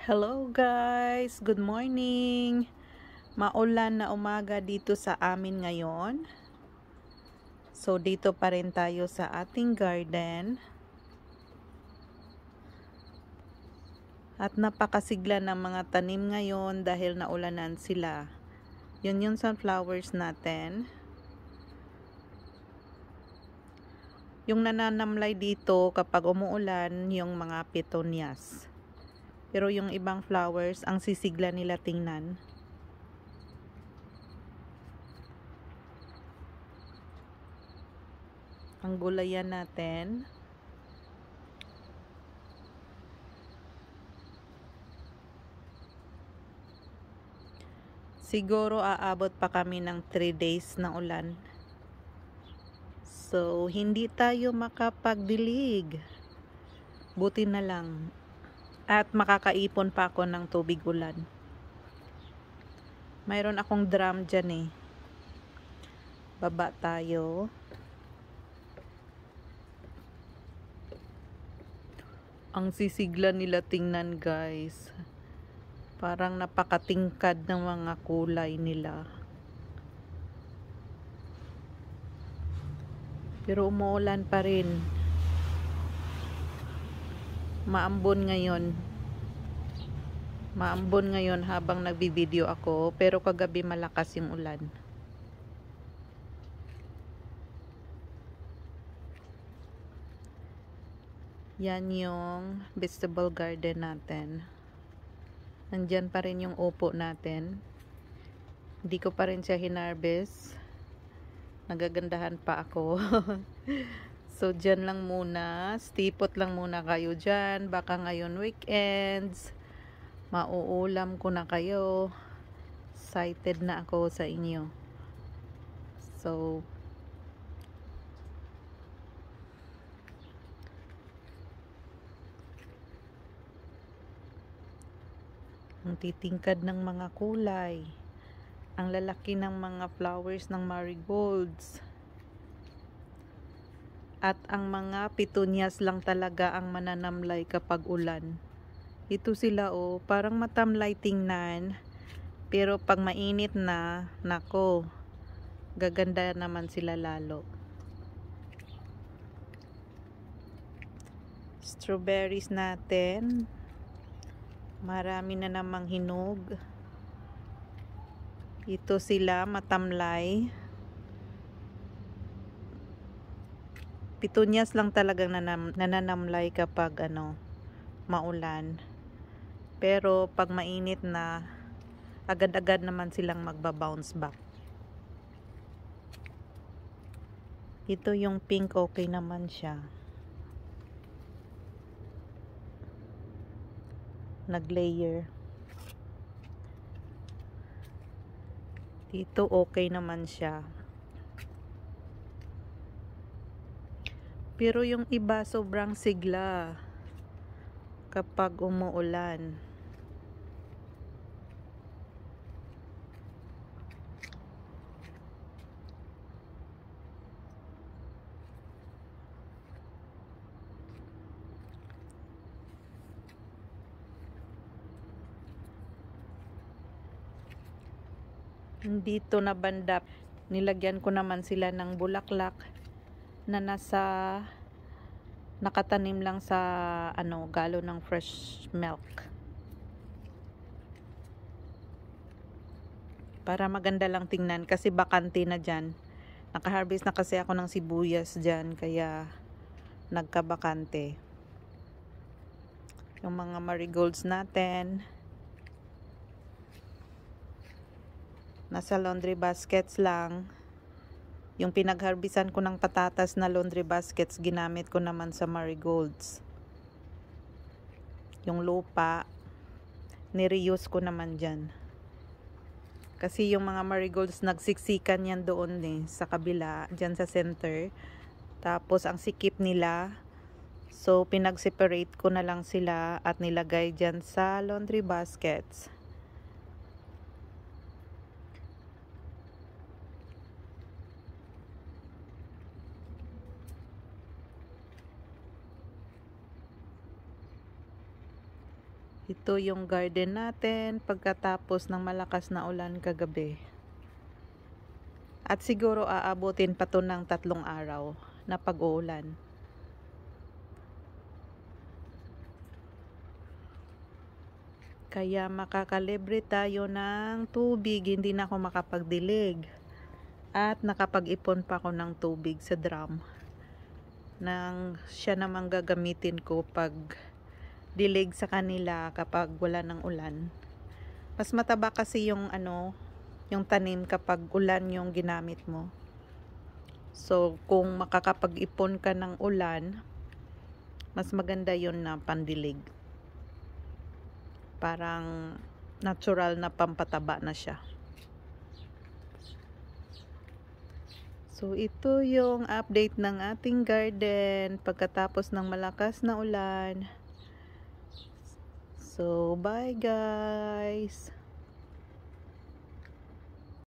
Hello guys, good morning. Maulan na umaga dito sa amin ngayon. So dito pa rin tayo sa ating garden. At napakasigla ng mga tanim ngayon dahil naulanan sila. Yun yung sunflowers natin. Yung nananamlay dito kapag umuulan yung mga petunias. Pero yung ibang flowers, ang sisigla nila tingnan. Ang gulayan natin. Siguro aabot pa kami ng 3 days na ulan. So, hindi tayo makapagdilig. Buti na lang. At makakaipon pa ako ng tubig ulan. Mayroon akong drum dyan eh. Baba tayo. Ang sisigla nila tingnan guys. Parang napakatingkad ng mga kulay nila. Pero umuulan pa rin. Maambon ngayon habang nagbibideo ako, pero kagabi malakas yung ulan. Yan yung vegetable garden natin. Nandyan pa rin yung upo natin. Hindi ko pa rin siya hinarvest. Nagagandahan pa ako. So, dyan lang muna. Stipot lang muna kayo dyan. Baka ngayon weekends. Mauulam ko na kayo. Excited na ako sa inyo. So, ang titingkad ng mga kulay. Ang lalaki ng mga flowers ng marigolds. At ang mga petunias lang talaga ang mananamlay kapag ulan. Ito sila oh, parang matamlay tingnan. Pero pag mainit na, nako, gaganda naman sila lalo. Strawberries natin. Marami na namang hinog. Ito sila, matamlay. Petunias lang talagang nananamlay kapag maulan. Pero pag mainit na, agad-agad naman silang magba-bounce back. Ito yung pink, okay naman siya. Nag-layer. Dito okay naman siya. Pero yung iba sobrang sigla kapag umuulan. Dito na banda, nilagyan ko naman sila ng bulaklak na nakatanim lang sa galon ng fresh milk. Para maganda lang tingnan kasi bakante na dyan. Nakaharvest na kasi ako ng sibuyas dyan kaya nagkabakante. Yung mga marigolds natin. Nasa laundry baskets lang. Yung pinagharbisan ko ng patatas na laundry baskets, ginamit ko naman sa marigolds. Yung lupa, ni-reuse ko naman dyan. Kasi yung mga marigolds, nagsiksikan yan doon sa kabila, dyan sa center. Tapos, ang sikip nila, so pinag-separate ko na lang sila at nilagay dyan sa laundry baskets. Ito yung garden natin pagkatapos ng malakas na ulan kagabi. At siguro aabutin pa to ng 3 araw na pag-uulan. Kaya makakalibre tayo ng tubig, hindi na ako makapagdilig. At nakapag-ipon pa ako ng tubig sa drum. Nang siya namang gagamitin ko pag dilig sa kanila kapag wala ng ulan. Mas mataba kasi yung yung tanim kapag ulan yung ginamit mo. So kung makakapag-ipon ka ng ulan, mas maganda yun na pandilig. Parang natural na pampataba na siya. So ito yung update ng ating garden pagkatapos ng malakas na ulan. So bye guys.